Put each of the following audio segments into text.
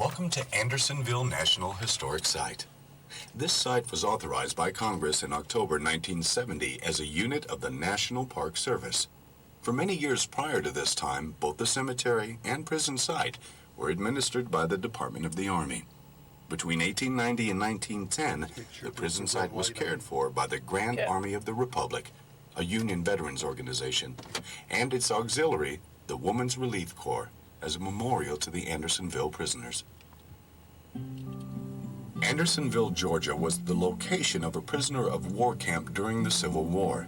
Welcome to Andersonville National Historic Site. This site was authorized by Congress in October 1970 as a unit of the National Park Service. For many years prior to this time, both the cemetery and prison site were administered by the Department of the Army. Between 1890 and 1910, the prison site was cared for by the Grand Army of the Republic, a Union veterans organization, and its auxiliary, the Women's Relief Corps, as a memorial to the Andersonville prisoners. Andersonville, Georgia was the location of a prisoner of war camp during the Civil War.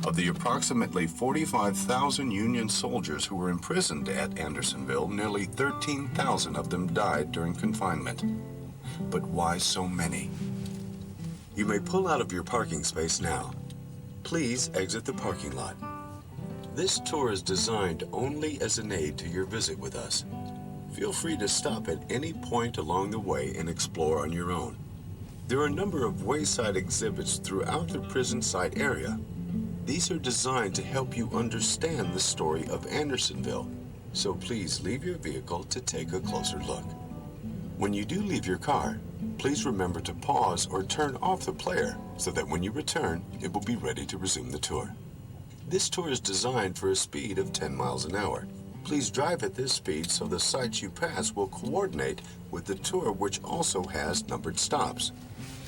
Of the approximately 45,000 Union soldiers who were imprisoned at Andersonville, nearly 13,000 of them died during confinement. But why so many? You may pull out of your parking space now. Please exit the parking lot. This tour is designed only as an aid to your visit with us. Feel free to stop at any point along the way and explore on your own. There are a number of wayside exhibits throughout the prison site area. These are designed to help you understand the story of Andersonville, so please leave your vehicle to take a closer look. When you do leave your car, please remember to pause or turn off the player so that when you return, it will be ready to resume the tour. This tour is designed for a speed of 10 miles an hour. Please drive at this speed so the sites you pass will coordinate with the tour, which also has numbered stops.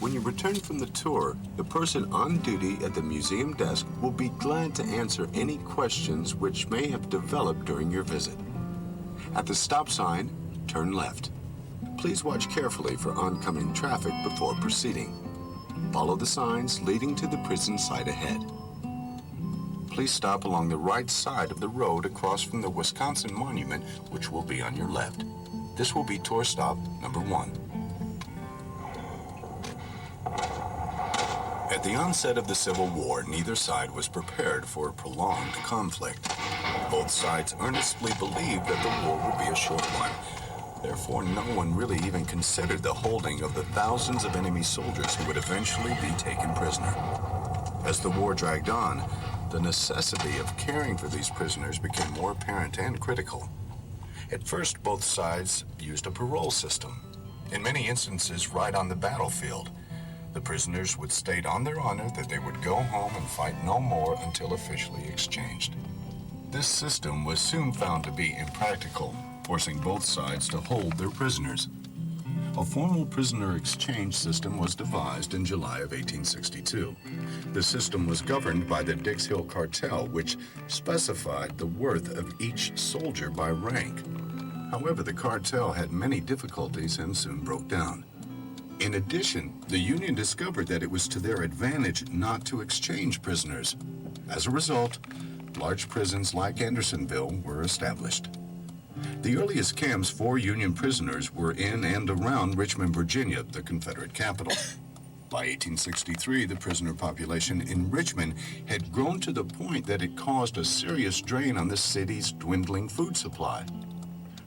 When you return from the tour, the person on duty at the museum desk will be glad to answer any questions which may have developed during your visit. At the stop sign, turn left. Please watch carefully for oncoming traffic before proceeding. Follow the signs leading to the prison site ahead. Please stop along the right side of the road across from the Wisconsin Monument, which will be on your left. This will be tour stop number 1. At the onset of the Civil War, neither side was prepared for a prolonged conflict. Both sides earnestly believed that the war would be a short one. Therefore, no one really even considered the holding of the thousands of enemy soldiers who would eventually be taken prisoner. As the war dragged on, the necessity of caring for these prisoners became more apparent and critical. At first, both sides used a parole system, in many instances right on the battlefield. The prisoners would state on their honor that they would go home and fight no more until officially exchanged. This system was soon found to be impractical, forcing both sides to hold their prisoners. A formal prisoner exchange system was devised in July of 1862. The system was governed by the Dix Hill Cartel, which specified the worth of each soldier by rank. However, the cartel had many difficulties and soon broke down. In addition, the Union discovered that it was to their advantage not to exchange prisoners. As a result, large prisons like Andersonville were established. The earliest camps for Union prisoners were in and around Richmond, Virginia, the Confederate capital. By 1863, the prisoner population in Richmond had grown to the point that it caused a serious drain on the city's dwindling food supply.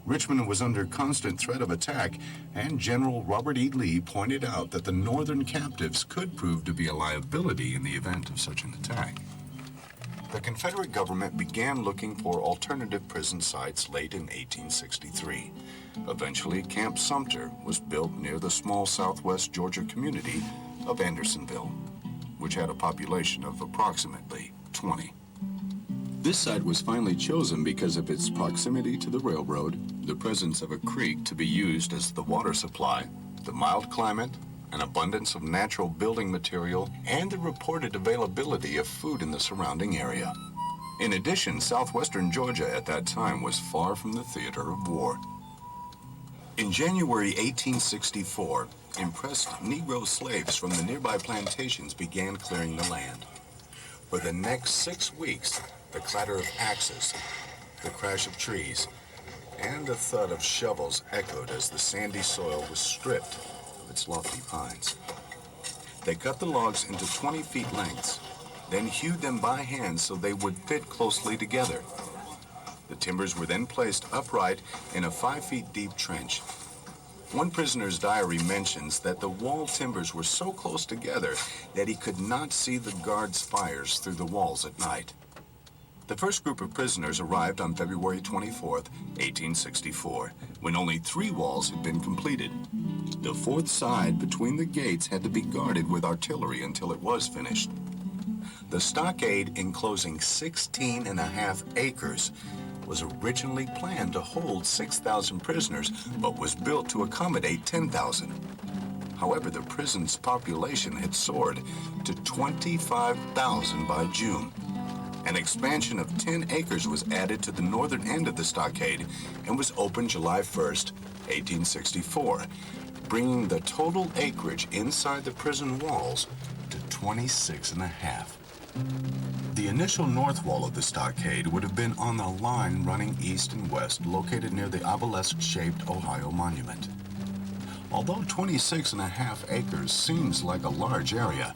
Richmond was under constant threat of attack, and General Robert E. Lee pointed out that the Northern captives could prove to be a liability in the event of such an attack. The Confederate government began looking for alternative prison sites late in 1863. Eventually, Camp Sumter was built near the small southwest Georgia community of Andersonville, which had a population of approximately 20. This site was finally chosen because of its proximity to the railroad, the presence of a creek to be used as the water supply, the mild climate, an abundance of natural building material, and the reported availability of food in the surrounding area. In addition, southwestern Georgia at that time was far from the theater of war. In January 1864, impressed Negro slaves from the nearby plantations began clearing the land. For the next 6 weeks, the clatter of axes, the crash of trees, and the thud of shovels echoed as the sandy soil was stripped of its lofty pines. They cut the logs into 20 feet lengths, then hewed them by hand so they would fit closely together. The timbers were then placed upright in a 5 feet deep trench. One prisoner's diary mentions that the wall timbers were so close together that he could not see the guards' fires through the walls at night. The first group of prisoners arrived on February 24th, 1864, when only 3 walls had been completed. The 4th side between the gates had to be guarded with artillery until it was finished. The stockade, enclosing 16.5 acres, was originally planned to hold 6,000 prisoners, but was built to accommodate 10,000. However, the prison's population had soared to 25,000 by June. An expansion of 10 acres was added to the northern end of the stockade and was opened July 1st, 1864, bringing the total acreage inside the prison walls to 26.5. The initial north wall of the stockade would have been on the line running east and west, located near the obelisk-shaped Ohio Monument. Although 26.5 acres seems like a large area,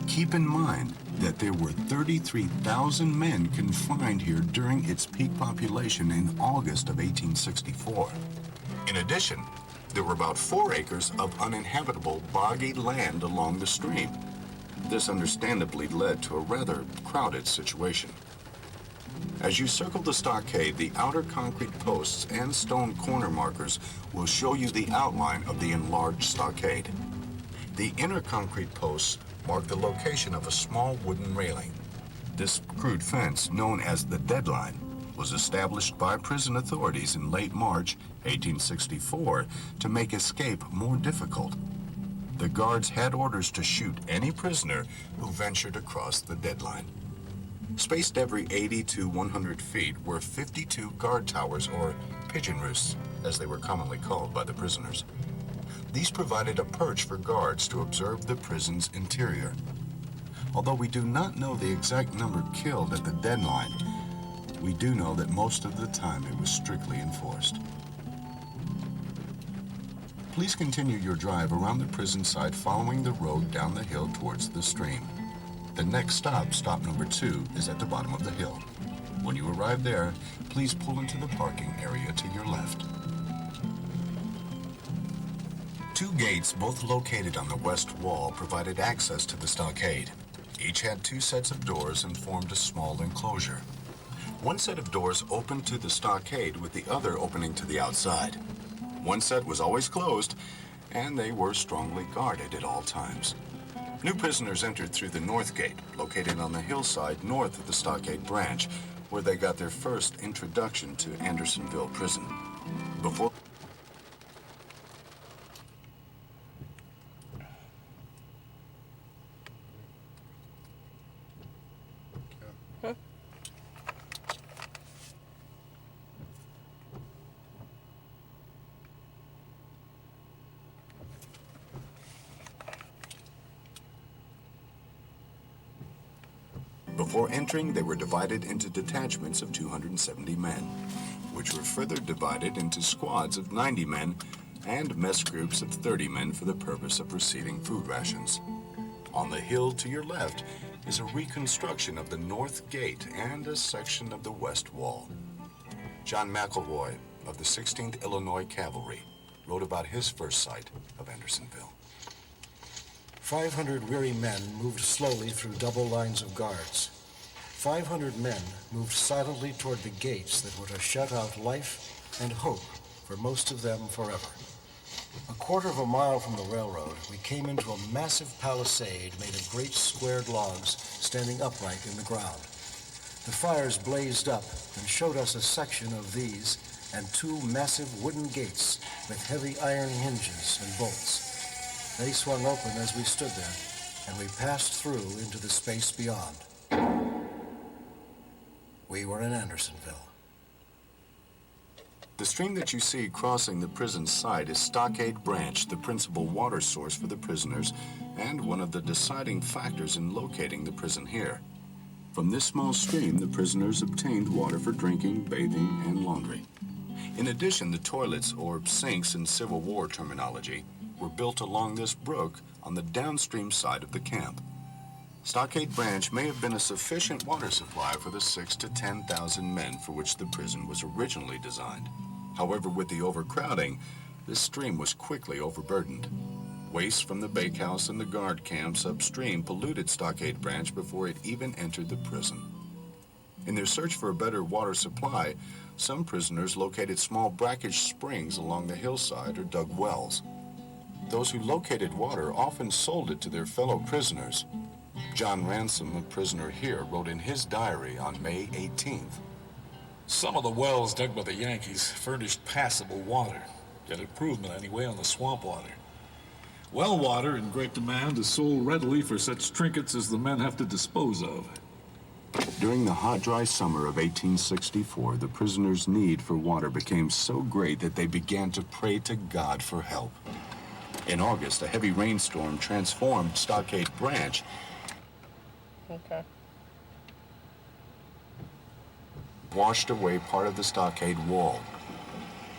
keep in mind that there were 33,000 men confined here during its peak population in August of 1864. In addition, there were about 4 acres of uninhabitable, boggy land along the stream. This understandably led to a rather crowded situation. As you circle the stockade, the outer concrete posts and stone corner markers will show you the outline of the enlarged stockade. The inner concrete posts mark the location of a small wooden railing. This crude fence, known as the deadline, was established by prison authorities in late March 1864 to make escape more difficult. The guards had orders to shoot any prisoner who ventured across the deadline. Spaced every 80 to 100 feet were 52 guard towers, or pigeon roosts, as they were commonly called by the prisoners. These provided a perch for guards to observe the prison's interior. Although we do not know the exact number killed at the deadline, we do know that most of the time it was strictly enforced. Please continue your drive around the prison site following the road down the hill towards the stream. The next stop, stop number 2, is at the bottom of the hill. When you arrive there, please pull into the parking area to your left. 2 gates, both located on the west wall, provided access to the stockade. Each had 2 sets of doors and formed a small enclosure. One set of doors opened to the stockade, with the other opening to the outside. One set was always closed, and they were strongly guarded at all times. New prisoners entered through the north gate, located on the hillside north of the stockade branch, where they got their first introduction to Andersonville prison. Before Before entering, they were divided into detachments of 270 men, which were further divided into squads of 90 men and mess groups of 30 men for the purpose of receiving food rations. On the hill to your left is a reconstruction of the north gate and a section of the west wall. John McElroy of the 16th Illinois Cavalry wrote about his first sight of Andersonville. 500 weary men moved slowly through double lines of guards. 500 men moved silently toward the gates that were to shut out life and hope for most of them forever. A quarter of a mile from the railroad, we came into a massive palisade made of great squared logs standing upright in the ground. The fires blazed up and showed us a section of these and 2 massive wooden gates with heavy iron hinges and bolts. They swung open as we stood there, and we passed through into the space beyond. We were in Andersonville. The stream that you see crossing the prison site is Stockade Branch, the principal water source for the prisoners, and one of the deciding factors in locating the prison here. From this small stream, the prisoners obtained water for drinking, bathing, and laundry. In addition, the toilets, or sinks in Civil War terminology, were built along this brook on the downstream side of the camp. Stockade Branch may have been a sufficient water supply for the 6,000 to 10,000 men for which the prison was originally designed. However, with the overcrowding, this stream was quickly overburdened. Waste from the bakehouse and the guard camps upstream polluted Stockade Branch before it even entered the prison. In their search for a better water supply, some prisoners located small brackish springs along the hillside or dug wells. Those who located water often sold it to their fellow prisoners. John Ransom, a prisoner here, wrote in his diary on May 18th. Some of the wells dug by the Yankees furnished passable water, an improvement anyway on the swamp water. Well water in great demand is sold readily for such trinkets as the men have to dispose of. During the hot, dry summer of 1864, the prisoners' need for water became so great that they began to pray to God for help. In August, a heavy rainstorm transformed Stockade Branch washed away part of the stockade wall.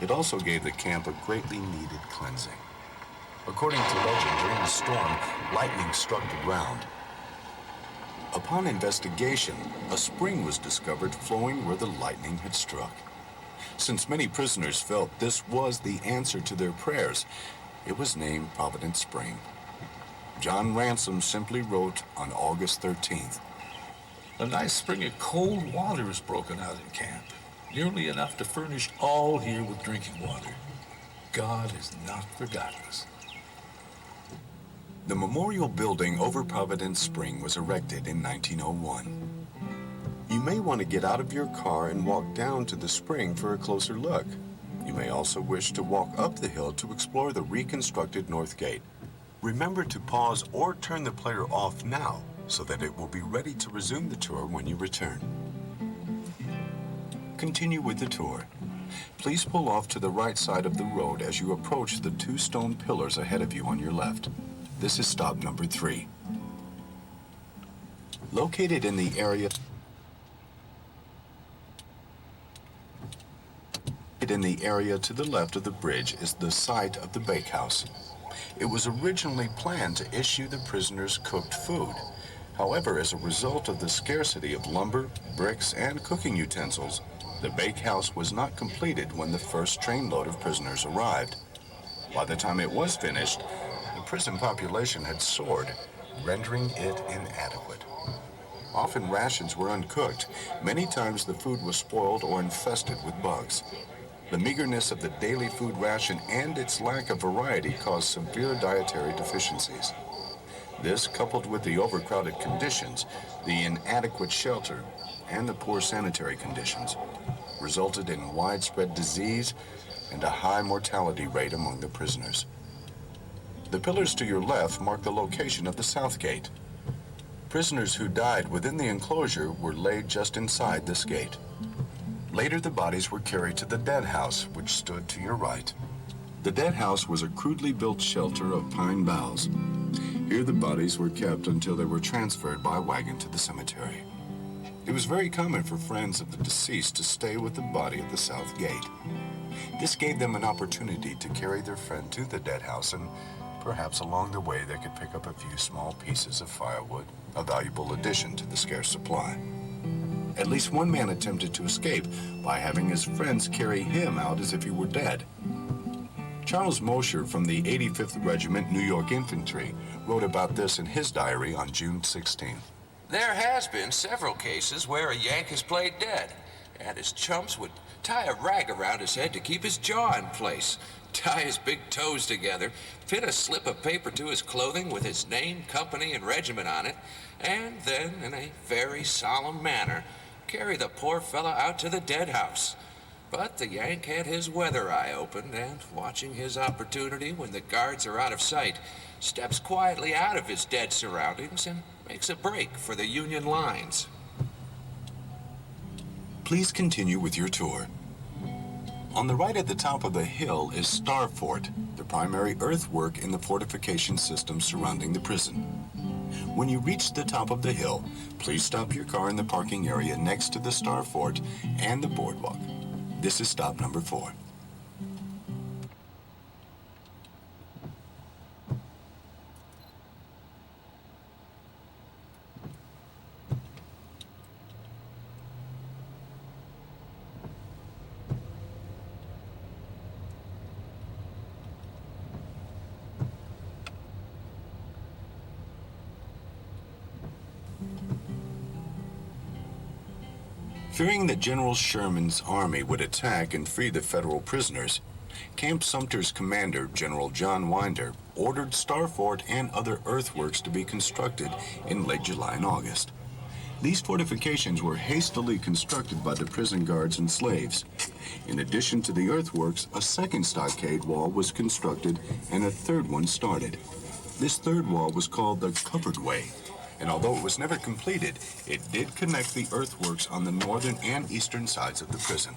It also gave the camp a greatly needed cleansing. According to legend, during the storm, lightning struck the ground. Upon investigation, a spring was discovered flowing where the lightning had struck. Since many prisoners felt this was the answer to their prayers, it was named Providence Spring. John Ransom simply wrote on August 13th, A nice spring of cold water is broken out in camp, nearly enough to furnish all here with drinking water. God has not forgotten us. The memorial building over Providence Spring was erected in 1901. You may want to get out of your car and walk down to the spring for a closer look. You may also wish to walk up the hill to explore the reconstructed North Gate. Remember to pause or turn the player off now so that it will be ready to resume the tour when you return. Continue with the tour. Please pull off to the right side of the road as you approach the two stone pillars ahead of you on your left. This is stop number 3. Located in the area to the left of the bridge is the site of the bakehouse. It was originally planned to issue the prisoners cooked food. However, as a result of the scarcity of lumber, bricks, and cooking utensils, the bakehouse was not completed when the first trainload of prisoners arrived. By the time it was finished, the prison population had soared, rendering it inadequate. Often rations were uncooked. Many times the food was spoiled or infested with bugs. The meagerness of the daily food ration and its lack of variety caused severe dietary deficiencies. This, coupled with the overcrowded conditions, the inadequate shelter, and the poor sanitary conditions, resulted in widespread disease and a high mortality rate among the prisoners. The pillars to your left mark the location of the South Gate. Prisoners who died within the enclosure were laid just inside this gate. Later, the bodies were carried to the dead house, which stood to your right. The dead house was a crudely built shelter of pine boughs. Here, the bodies were kept until they were transferred by wagon to the cemetery. It was very common for friends of the deceased to stay with the body at the South Gate. This gave them an opportunity to carry their friend to the dead house, and perhaps along the way they could pick up a few small pieces of firewood, a valuable addition to the scarce supply. At least one man attempted to escape by having his friends carry him out as if he were dead. Charles Mosher from the 85th Regiment New York Infantry wrote about this in his diary on June 16th. There has been several cases where a Yank has played dead, and his chumps would tie a rag around his head to keep his jaw in place, tie his big toes together, pin a slip of paper to his clothing with his name, company, and regiment on it, and then, in a very solemn manner, carry the poor fellow out to the dead house. But the Yank had his weather eye opened, and watching his opportunity when the guards are out of sight, steps quietly out of his dead surroundings and makes a break for the Union lines. Please continue with your tour. On the right at the top of the hill is Star Fort, the primary earthwork in the fortification system surrounding the prison. When you reach the top of the hill, please stop your car in the parking area next to the Star Fort and the boardwalk. This is stop number 4. Fearing that General Sherman's army would attack and free the federal prisoners, Camp Sumter's commander, General John Winder, ordered Star Fort and other earthworks to be constructed in late July and August. These fortifications were hastily constructed by the prison guards and slaves. In addition to the earthworks, a second stockade wall was constructed and a third one started. This third wall was called the Covered Way, and although it was never completed, it did connect the earthworks on the northern and eastern sides of the prison.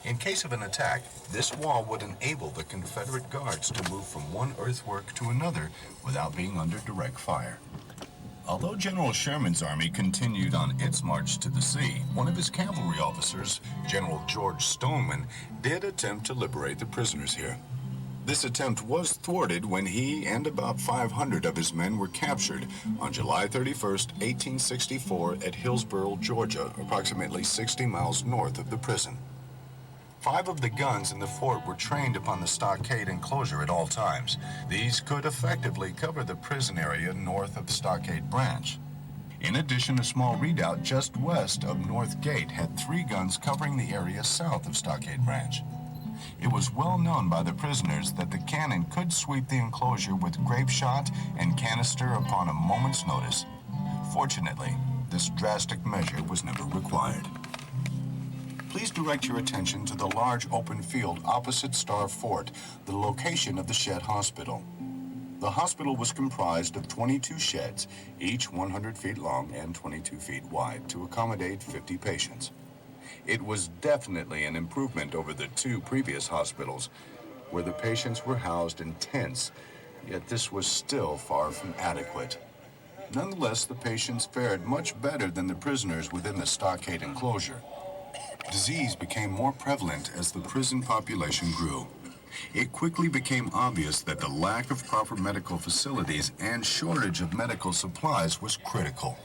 In case of an attack, this wall would enable the Confederate guards to move from one earthwork to another without being under direct fire. Although General Sherman's army continued on its march to the sea, one of his cavalry officers, General George Stoneman, did attempt to liberate the prisoners here. This attempt was thwarted when he and about 500 of his men were captured on July 31st, 1864 at Hillsborough, Georgia, approximately 60 miles north of the prison. 5 of the guns in the fort were trained upon the stockade enclosure at all times. These could effectively cover the prison area north of the stockade branch. In addition, a small redoubt just west of North Gate had 3 guns covering the area south of stockade branch. It was well known by the prisoners that the cannon could sweep the enclosure with grape shot and canister upon a moment's notice. Fortunately, this drastic measure was never required. Please direct your attention to the large open field opposite Star Fort, the location of the Shed Hospital. The hospital was comprised of 22 sheds, each 100 feet long and 22 feet wide, to accommodate 50 patients. It was definitely an improvement over the 2 previous hospitals, where the patients were housed in tents, yet this was still far from adequate. Nonetheless, the patients fared much better than the prisoners within the stockade enclosure. Disease became more prevalent as the prison population grew. It quickly became obvious that the lack of proper medical facilities and shortage of medical supplies was critical.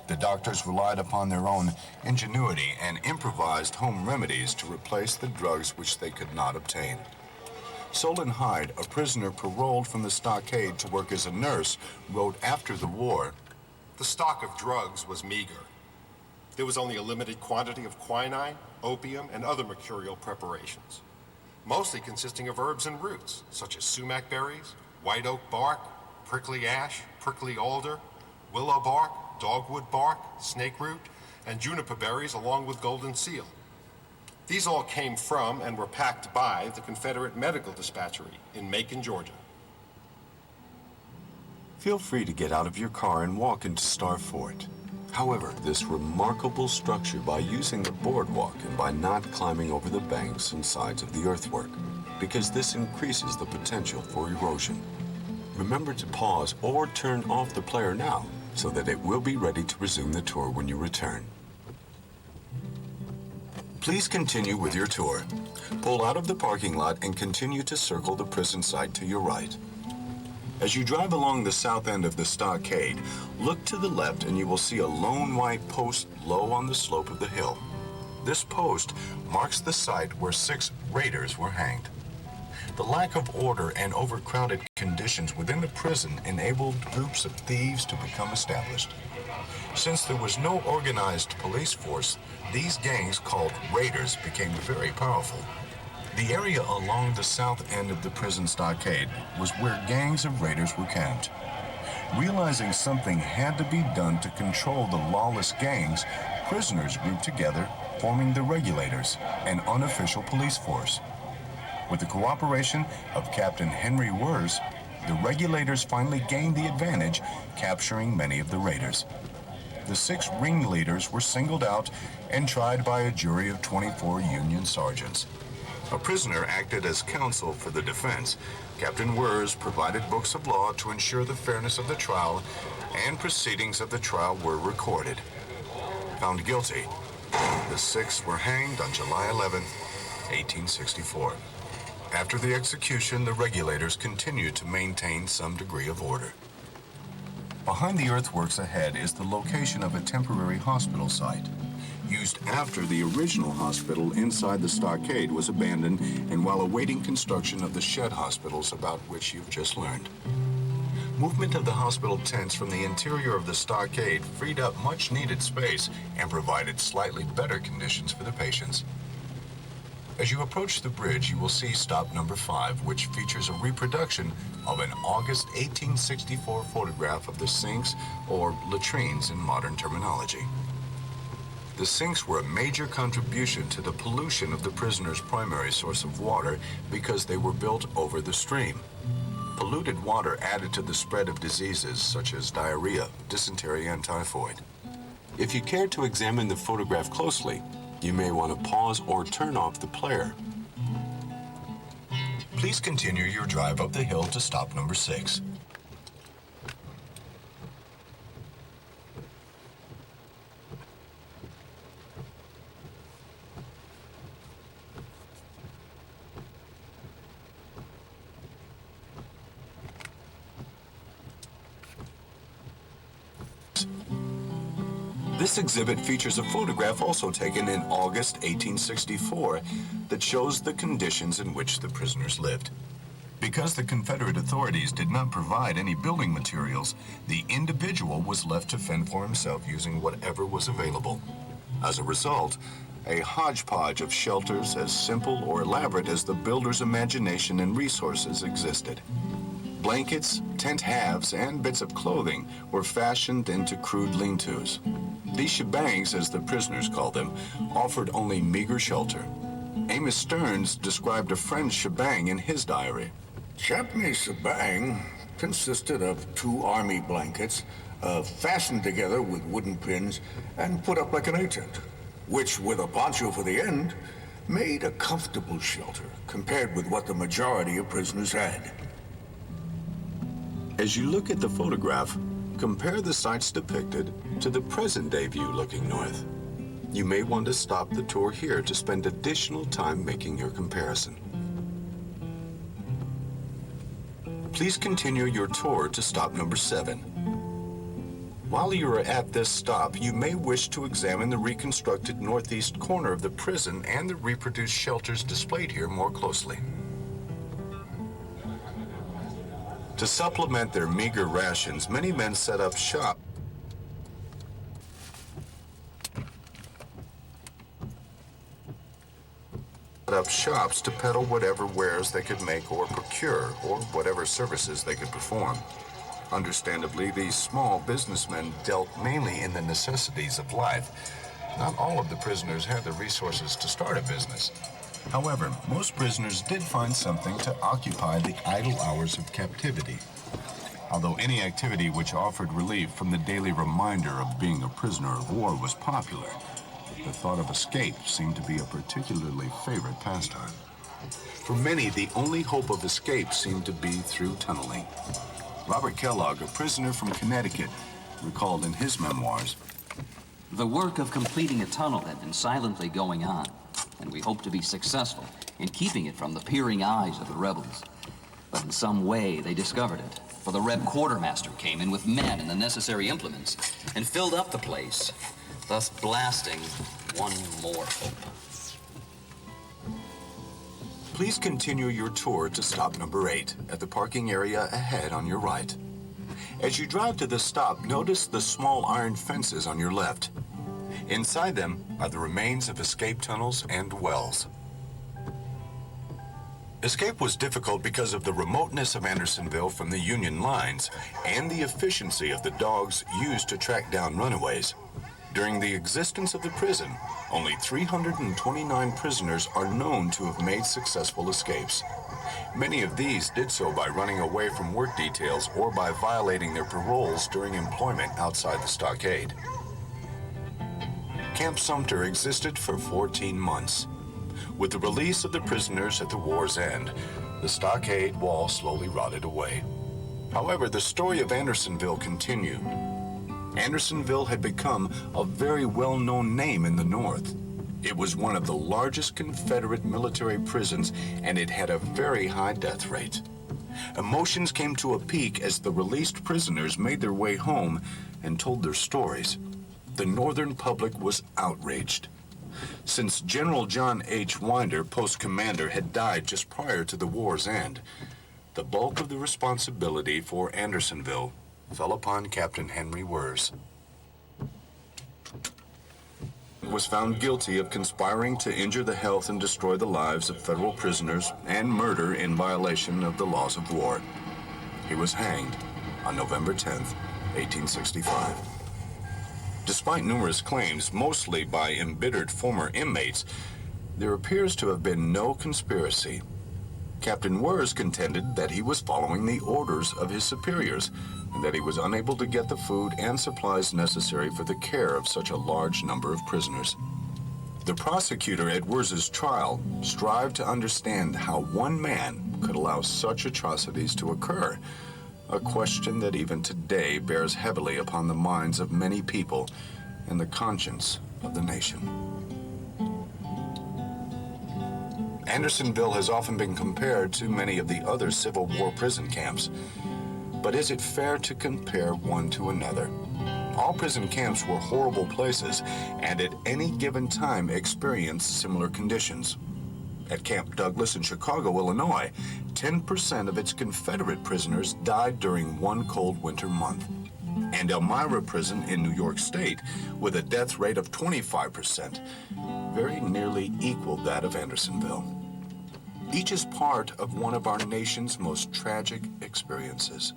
The doctors relied upon their own ingenuity and improvised home remedies to replace the drugs which they could not obtain. Solon Hyde, a prisoner paroled from the stockade to work as a nurse, wrote after the war, "The stock of drugs was meager. There was only a limited quantity of quinine, opium, and other mercurial preparations, mostly consisting of herbs and roots, such as sumac berries, white oak bark, prickly ash, prickly alder, willow bark, dogwood bark, snake root, and juniper berries, along with golden seal. These all came from and were packed by the Confederate Medical Dispatchery in Macon, Georgia." Feel free to get out of your car and walk into Star Fort. However, this remarkable structure by using the boardwalk and by not climbing over the banks and sides of the earthwork, because this increases the potential for erosion. Remember to pause or turn off the player now so that it will be ready to resume the tour when you return. Please continue with your tour. Pull out of the parking lot and continue to circle the prison site to your right. As you drive along the south end of the stockade, look to the left and you will see a lone white post low on the slope of the hill. This post marks the site where 6 raiders were hanged. The lack of order and overcrowded conditions within the prison enabled groups of thieves to become established. Since there was no organized police force, these gangs called raiders became very powerful. The area along the south end of the prison stockade was where gangs of raiders were camped. Realizing something had to be done to control the lawless gangs, prisoners grouped together, forming the Regulators, an unofficial police force. With the cooperation of Captain Henry Wurz, the Regulators finally gained the advantage, capturing many of the raiders. The 6 ringleaders were singled out and tried by a jury of 24 Union sergeants. A prisoner acted as counsel for the defense. Captain Wurz provided books of law to ensure the fairness of the trial, and proceedings of the trial were recorded. Found guilty, the 6 were hanged on July 11, 1864. After the execution, the Regulators continued to maintain some degree of order. Behind the earthworks ahead is the location of a temporary hospital site. Used after the original hospital inside the stockade was abandoned and while awaiting construction of the shed hospitals about which you've just learned. Movement of the hospital tents from the interior of the stockade freed up much-needed space and provided slightly better conditions for the patients. As you approach the bridge, you will see stop number 5, which features a reproduction of an August 1864 photograph of the sinks, or latrines in modern terminology. The sinks were a major contribution to the pollution of the prisoners' primary source of water because they were built over the stream. Polluted water added to the spread of diseases such as diarrhea, dysentery, and typhoid. If you care to examine the photograph closely, you may want to pause or turn off the player. Please continue your drive up the hill to stop number 6. This exhibit features a photograph also taken in August 1864 that shows the conditions in which the prisoners lived. Because the Confederate authorities did not provide any building materials, the individual was left to fend for himself using whatever was available. As a result, a hodgepodge of shelters as simple or elaborate as the builder's imagination and resources existed. Blankets, tent halves, and bits of clothing were fashioned into crude lean-tos. These shebangs, as the prisoners called them, offered only meager shelter. Amos Stearns described a friend's shebang in his diary. Champney's shebang consisted of 2 army blankets fastened together with wooden pins and put up like an A-tent, which, with a poncho for the end, made a comfortable shelter compared with what the majority of prisoners had. As you look at the photograph, compare the sites depicted to the present-day view looking north. You may want to stop the tour here to spend additional time making your comparison. Please continue your tour to stop number 7. While you are at this stop, you may wish to examine the reconstructed northeast corner of the prison and the reproduced shelters displayed here more closely. To supplement their meager rations, many men set up shop shops to peddle whatever wares they could make or procure, or whatever services they could perform. Understandably, these small businessmen dealt mainly in the necessities of life. Not all of the prisoners had the resources to start a business. However, most prisoners did find something to occupy the idle hours of captivity. Although any activity which offered relief from the daily reminder of being a prisoner of war was popular, the thought of escape seemed to be a particularly favorite pastime. For many, the only hope of escape seemed to be through tunneling. Robert Kellogg, a prisoner from Connecticut, recalled in his memoirs, "The work of completing a tunnel had been silently going on, and we hoped to be successful in keeping it from the peering eyes of the rebels. But in some way they discovered it, for the Reb quartermaster came in with men and the necessary implements and filled up the place, thus blasting one more hope." Please continue your tour to stop number 8 at the parking area ahead on your right. As you drive to the stop, notice the small iron fences on your left. Inside them are the remains of escape tunnels and wells. Escape was difficult because of the remoteness of Andersonville from the Union lines and the efficiency of the dogs used to track down runaways. During the existence of the prison, only 329 prisoners are known to have made successful escapes. Many of these did so by running away from work details or by violating their paroles during employment outside the stockade. Camp Sumter existed for 14 months. With the release of the prisoners at the war's end, the stockade wall slowly rotted away. However, the story of Andersonville continued. Andersonville had become a very well-known name in the North. It was one of the largest Confederate military prisons, and it had a very high death rate. Emotions came to a peak as the released prisoners made their way home and told their stories. The Northern public was outraged. Since General John H. Winder, post commander, had died just prior to the war's end, the bulk of the responsibility for Andersonville fell upon Captain Henry Wers. He was found guilty of conspiring to injure the health and destroy the lives of federal prisoners and murder in violation of the laws of war. He was hanged on November 10th, 1865. Despite numerous claims, mostly by embittered former inmates, there appears to have been no conspiracy. Captain Wers contended that he was following the orders of his superiors and that he was unable to get the food and supplies necessary for the care of such a large number of prisoners. The prosecutor at Wers's trial strived to understand how one man could allow such atrocities to occur, a question that even today bears heavily upon the minds of many people and the conscience of the nation. Andersonville has often been compared to many of the other Civil War prison camps. But is it fair to compare one to another? All prison camps were horrible places and at any given time experienced similar conditions. At Camp Douglas in Chicago, Illinois, 10% of its Confederate prisoners died during one cold winter month. And Elmira Prison in New York State, with a death rate of 25%, very nearly equaled that of Andersonville. Each is part of one of our nation's most tragic experiences.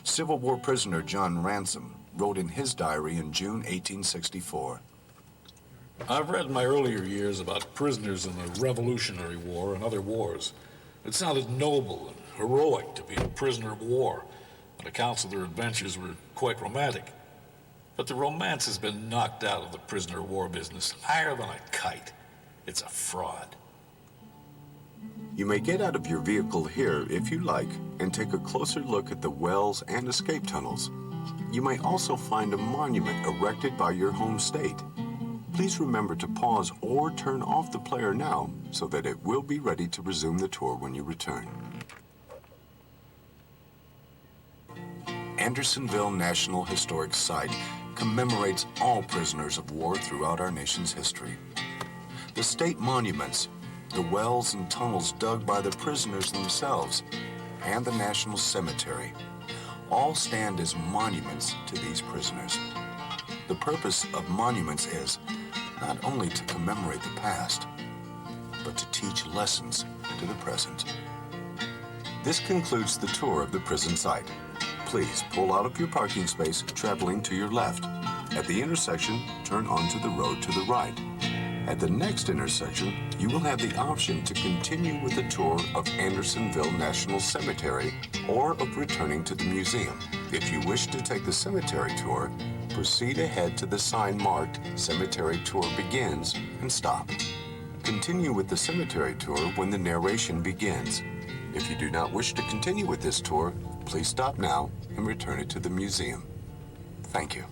Civil War prisoner John Ransom wrote in his diary in June 1864, I've read in my earlier years about prisoners in the Revolutionary War and other wars. It sounded noble and heroic to be a prisoner of war, and accounts of their adventures were quite romantic. But the romance has been knocked out of the prisoner of war business higher than a kite. It's a fraud. You may get out of your vehicle here if you like and take a closer look at the wells and escape tunnels. You may also find a monument erected by your home state. Please remember to pause or turn off the player now so that it will be ready to resume the tour when you return. Andersonville National Historic Site commemorates all prisoners of war throughout our nation's history. The state monuments, the wells and tunnels dug by the prisoners themselves, and the National Cemetery all stand as monuments to these prisoners. The purpose of monuments is not only to commemorate the past, but to teach lessons to the present. This concludes the tour of the prison site. Please pull out of your parking space traveling to your left. At the intersection, turn onto the road to the right. At the next intersection, you will have the option to continue with a tour of Andersonville National Cemetery or of returning to the museum. If you wish to take the cemetery tour, proceed ahead to the sign marked Cemetery Tour Begins and stop. Continue with the cemetery tour when the narration begins. If you do not wish to continue with this tour, please stop now and return it to the museum. Thank you.